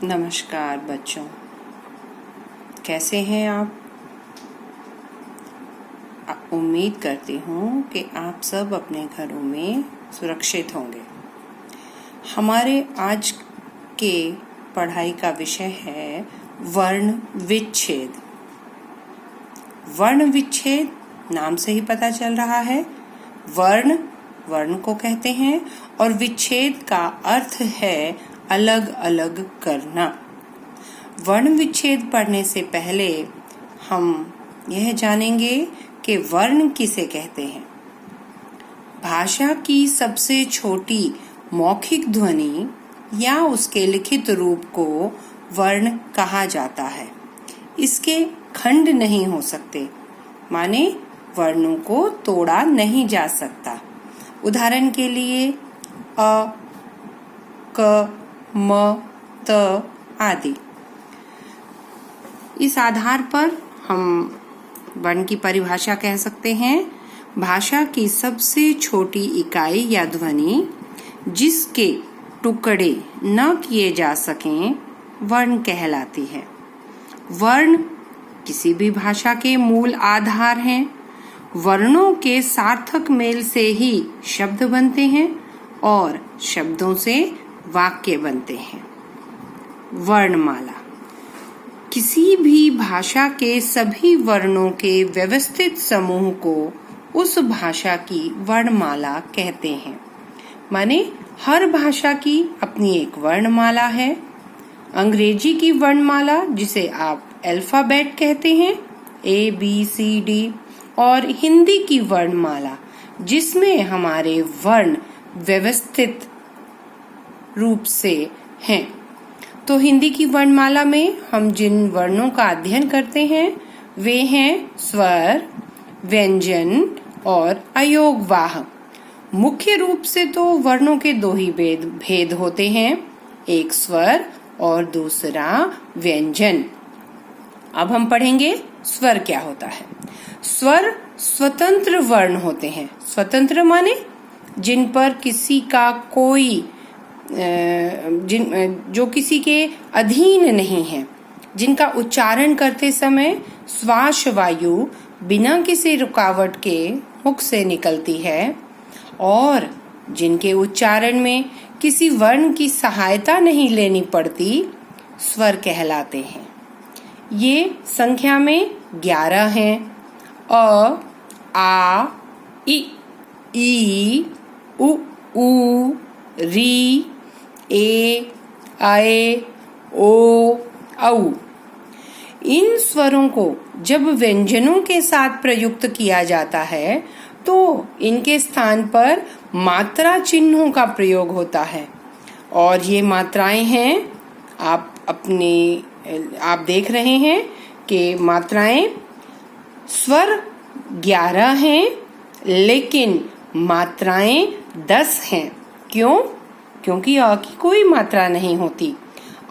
नमस्कार बच्चों, कैसे हैं आप? उम्मीद करती हूँ कि आप सब अपने घरों में सुरक्षित होंगे। हमारे आज के पढ़ाई का विषय है वर्ण विच्छेद। वर्ण विच्छेद नाम से ही पता चल रहा है। वर्ण को कहते हैं और विच्छेद का अर्थ है अलग अलग करना। वर्ण विच्छेद पढ़ने से पहले हम यह जानेंगे कि वर्ण किसे कहते हैं। भाषा की सबसे छोटी मौखिक ध्वनि या उसके लिखित रूप को वर्ण कहा जाता है। इसके खंड नहीं हो सकते, माने वर्णों को तोड़ा नहीं जा सकता। उदाहरण के लिए अ, क, म, त आदि। इस आधार पर हम वर्ण की परिभाषा कह सकते हैं, भाषा की सबसे छोटी इकाई या ध्वनि जिसके टुकड़े न किए जा सकें वर्ण कहलाती है। वर्ण किसी भी भाषा के मूल आधार हैं। वर्णों के सार्थक मेल से ही शब्द बनते हैं और शब्दों से वाक्य बनते हैं। वर्णमाला किसी भी भाषा के सभी वर्णों के व्यवस्थित समूह को उस भाषा की वर्णमाला कहते हैं। माने हर भाषा की अपनी एक वर्णमाला है। अंग्रेजी की वर्णमाला जिसे आप अल्फाबेट कहते हैं, ABCD, और हिंदी की वर्णमाला जिसमें हमारे वर्ण व्यवस्थित रूप से हैं। तो हिंदी की वर्णमाला में हम जिन वर्णों का अध्ययन करते हैं वे हैं स्वर, व्यंजन और अयोगवाह। मुख्य रूप से तो वर्णों के दो ही भेद होते हैं, एक स्वर और दूसरा व्यंजन। अब हम पढ़ेंगे स्वर क्या होता है। स्वर स्वतंत्र वर्ण होते हैं। स्वतंत्र माने जिन पर किसी का कोई जो किसी के अधीन नहीं है, जिनका उच्चारण करते समय श्वास वायु बिना किसी रुकावट के मुख से निकलती है और जिनके उच्चारण में किसी वर्ण की सहायता नहीं लेनी पड़ती, स्वर कहलाते हैं। ये संख्या में 11 हैं। अ, आ, इ, ई, उ, री, ए, आए, ओ, औ। इन स्वरों को जब व्यंजनों के साथ प्रयुक्त किया जाता है तो इनके स्थान पर मात्रा चिन्हों का प्रयोग होता है। और ये मात्राएं हैं, आप देख रहे हैं कि मात्राएं स्वर 11 हैं लेकिन मात्राएं 10 हैं। क्यों? क्योंकि अ की कोई मात्रा नहीं होती।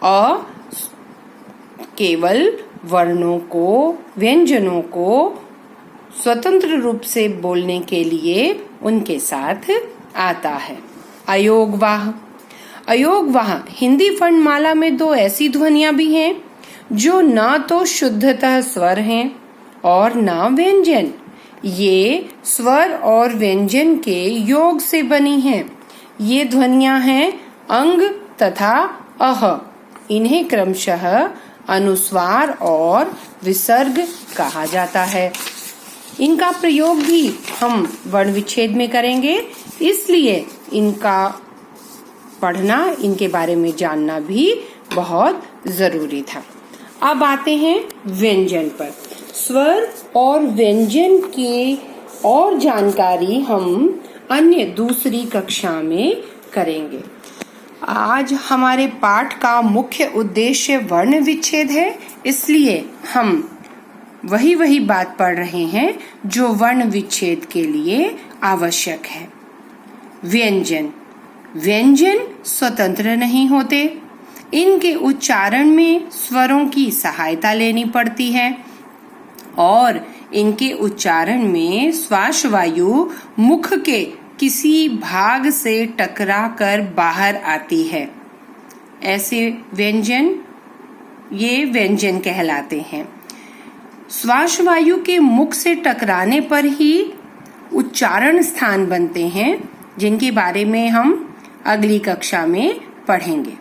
अ केवल वर्णों को, व्यंजनों को स्वतंत्र रूप से बोलने के लिए उनके साथ आता है। अयोगवाह हिंदी वर्णमाला में दो ऐसी ध्वनियां भी हैं जो न तो शुद्धतः स्वर हैं और न व्यंजन। ये स्वर और व्यंजन के योग से बनी हैं। ये ध्वनियां हैं अंग तथा अह। इन्हें क्रमशः अनुस्वार और विसर्ग कहा जाता है। इनका प्रयोग भी हम वर्ण विच्छेद में करेंगे, इसलिए इनका पढ़ना, इनके बारे में जानना भी बहुत जरूरी था। अब आते हैं व्यंजन पर। स्वर और व्यंजन की और जानकारी हम अन्य दूसरी कक्षा में करेंगे। आज हमारे पाठ का मुख्य उद्देश्य वर्ण विच्छेद है, इसलिए हम वही बात पढ़ रहे हैं जो वर्ण विच्छेद के लिए आवश्यक है। व्यंजन स्वतंत्र नहीं होते। इनके उच्चारण में स्वरों की सहायता लेनी पड़ती है और इनके उच्चारण में श्वास वायु मुख के किसी भाग से टकराकर बाहर आती है। ऐसे व्यंजन ये व्यंजन कहलाते हैं। श्वास वायु के मुख से टकराने पर ही उच्चारण स्थान बनते हैं, जिनके बारे में हम अगली कक्षा में पढ़ेंगे।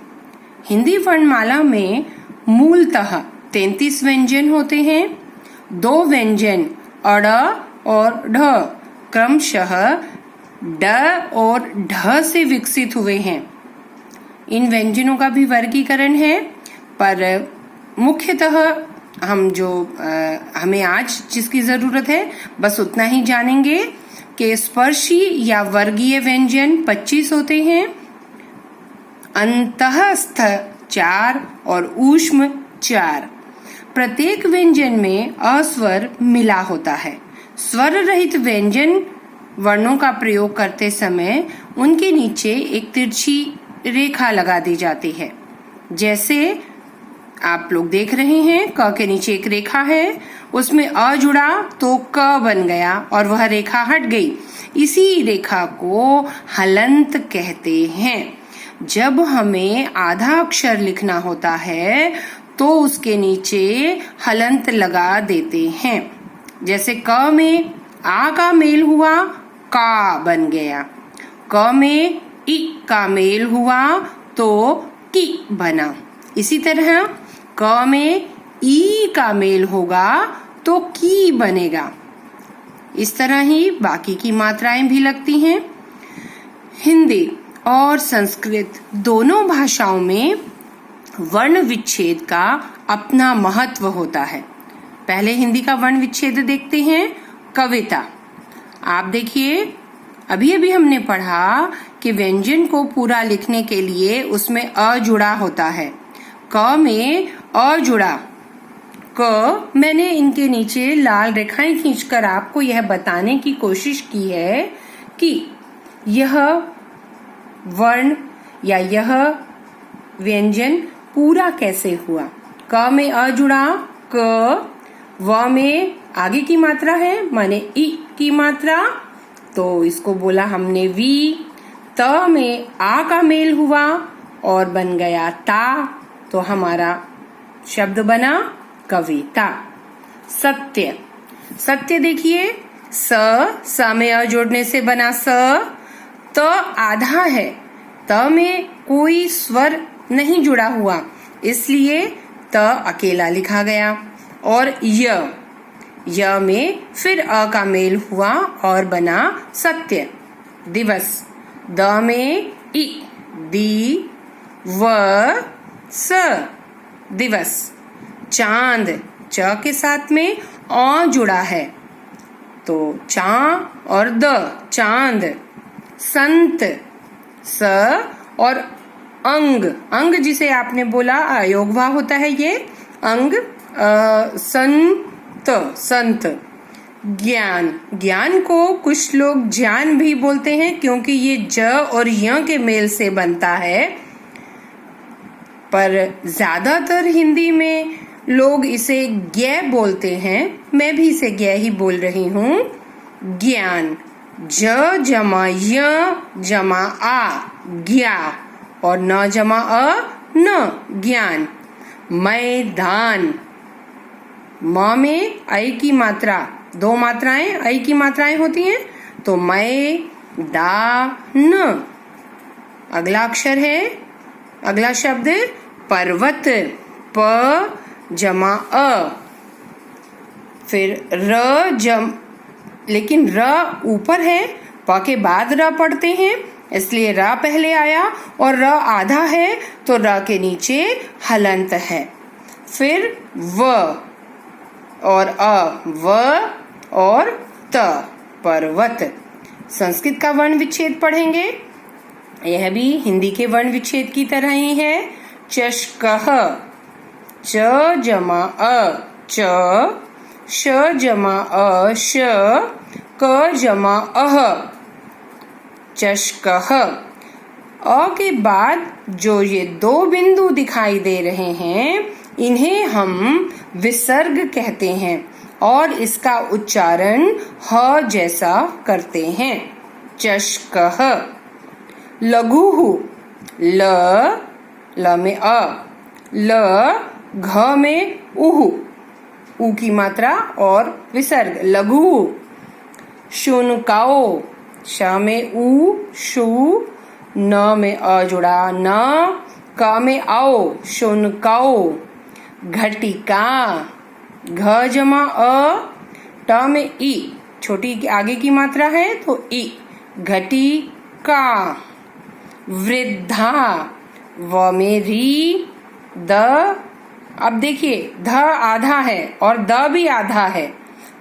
हिंदी वर्णमाला में मूलतः 33 व्यंजन होते हैं। 2 व्यंजन अड़ और ढ क्रमशः ड और ढ से विकसित हुए हैं। इन व्यंजनों का भी वर्गीकरण है, पर मुख्यतः हमें आज जिसकी जरूरत है बस उतना ही जानेंगे कि स्पर्शी या वर्गीय व्यंजन 25 होते हैं, अंतःस्थ 4 और ऊष्म 4। प्रत्येक व्यंजन में अस्वर मिला होता है। स्वर रहित व्यंजन वर्णों का प्रयोग करते समय उनके नीचे एक तिरछी रेखा लगा दी जाती है। जैसे आप लोग देख रहे हैं, क के नीचे एक रेखा है, उसमें अ जुड़ा तो क बन गया और वह रेखा हट गई। इसी रेखा को हलंत कहते हैं। जब हमें आधा अक्षर लिखना होता है तो उसके नीचे हलंत लगा देते हैं। जैसे क में आ का मेल हुआ, का बन गया। क में इ का मेल हुआ तो की बना। इसी तरह क में ई का मेल होगा तो की बनेगा। इस तरह ही बाकी की मात्राएं भी लगती हैं। हिंदी और संस्कृत दोनों भाषाओं में वर्ण विच्छेद का अपना महत्व होता है। पहले हिंदी का वर्ण विच्छेद देखते हैं। कविता, आप देखिए, अभी अभी हमने पढ़ा कि व्यंजन को पूरा लिखने के लिए उसमें अ जुड़ा होता है। क में अ जुड़ा, क मैंने इनके नीचे लाल रेखाएं खींचकर आपको यह बताने की कोशिश की है कि यह वर्ण या यह व्यंजन पूरा कैसे हुआ। क में अ जुड़ा, क, व में आगे की मात्रा है माने इ की मात्रा, तो इसको बोला हमने वी। त में आ का मेल हुआ और बन गया ता, तो हमारा शब्द बना कविता। सत्य, सत्य देखिए, स में अ जोड़ने से बना स। त आधा है, त में कोई स्वर नहीं जुड़ा हुआ, इसलिए त अकेला लिखा गया। और य में फिर अ का मेल हुआ और बना सत्य। दिवस, द में इ, दी, व, स, दिवस। चांद, च के साथ में अ जुड़ा है, तो चा और द, चांद। संत, स और अंग, अंग जिसे आपने बोला अयोगवा होता है ये अंग, संत, संत। ज्ञान, ज्ञान को कुछ लोग ज्ञान भी बोलते हैं क्योंकि ये ज और य के मेल से बनता है, पर ज्यादातर हिंदी में लोग इसे ज्ञ बोलते हैं। मैं भी इसे ज्ञ ही बोल रही हूँ। ज्ञान, ज जमा य जमा आ, ज्ञा, और न जमा अ, न, ज्ञान। मैदान, म में ऐ की मात्रा, 2 मात्राएं ऐ की मात्राएं होती हैं, तो मै दा न। अगला अक्षर है, अगला शब्द पर्वत, प जमा अ, फिर र लेकिन र ऊपर है, प के बाद र पढ़ते हैं, इसलिए र पहले आया और र आधा है तो र के नीचे हलंत है। फिर व और अ, व और त, पर्वत। संस्कृत का वर्ण विच्छेद पढ़ेंगे, यह भी हिंदी के वर्ण विच्छेद की तरह ही है। चषकः, च जमा अ, च, श जमा अ, श, क जमा अह, चषकः। अ के बाद जो ये 2 बिंदु दिखाई दे रहे हैं, इन्हें हम विसर्ग कहते हैं और इसका उच्चारण ह जैसा करते हैं। चषकः। लघुः, ल, ल में अ, ल, घ में उहु, ऊ की मात्रा और विसर्ग लघु। शुनकाओ, श में ऊ, शु, न में अ जुड़ा न, क में आओ, शुनकाओ। घटिका, घ जमा अ, ट में ई, छोटी आगे की मात्रा है तो ई, घटिका। वृद्धा, व में री, द, अब देखिए ध आधा है और द भी आधा है,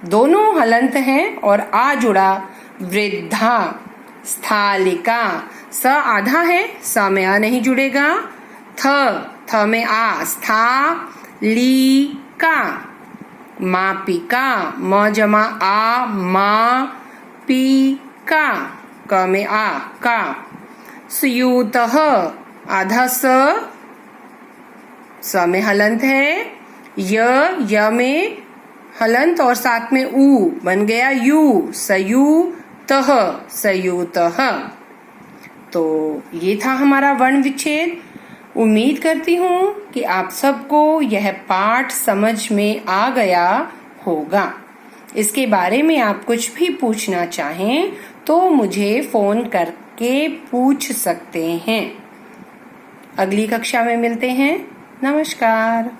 दोनों हलंत हैं और आ जुड़ा, वृद्धा। स्थालिका, स आधा है, स में आ नहीं जुड़ेगा, थ में आ, स्था, ली, का। मापिका, म जमा आ, मा, पी, का, क में आ, का। सुयूतः, आधा स में हलंत है, य में हलंत और साथ में ऊ बन गया यू, सयूतः, सयूतः। तो ये था हमारा वर्ण विच्छेद। उम्मीद करती हूँ कि आप सबको यह पाठ समझ में आ गया होगा। इसके बारे में आप कुछ भी पूछना चाहें तो मुझे फोन करके पूछ सकते हैं। अगली कक्षा में मिलते हैं। नमस्कार।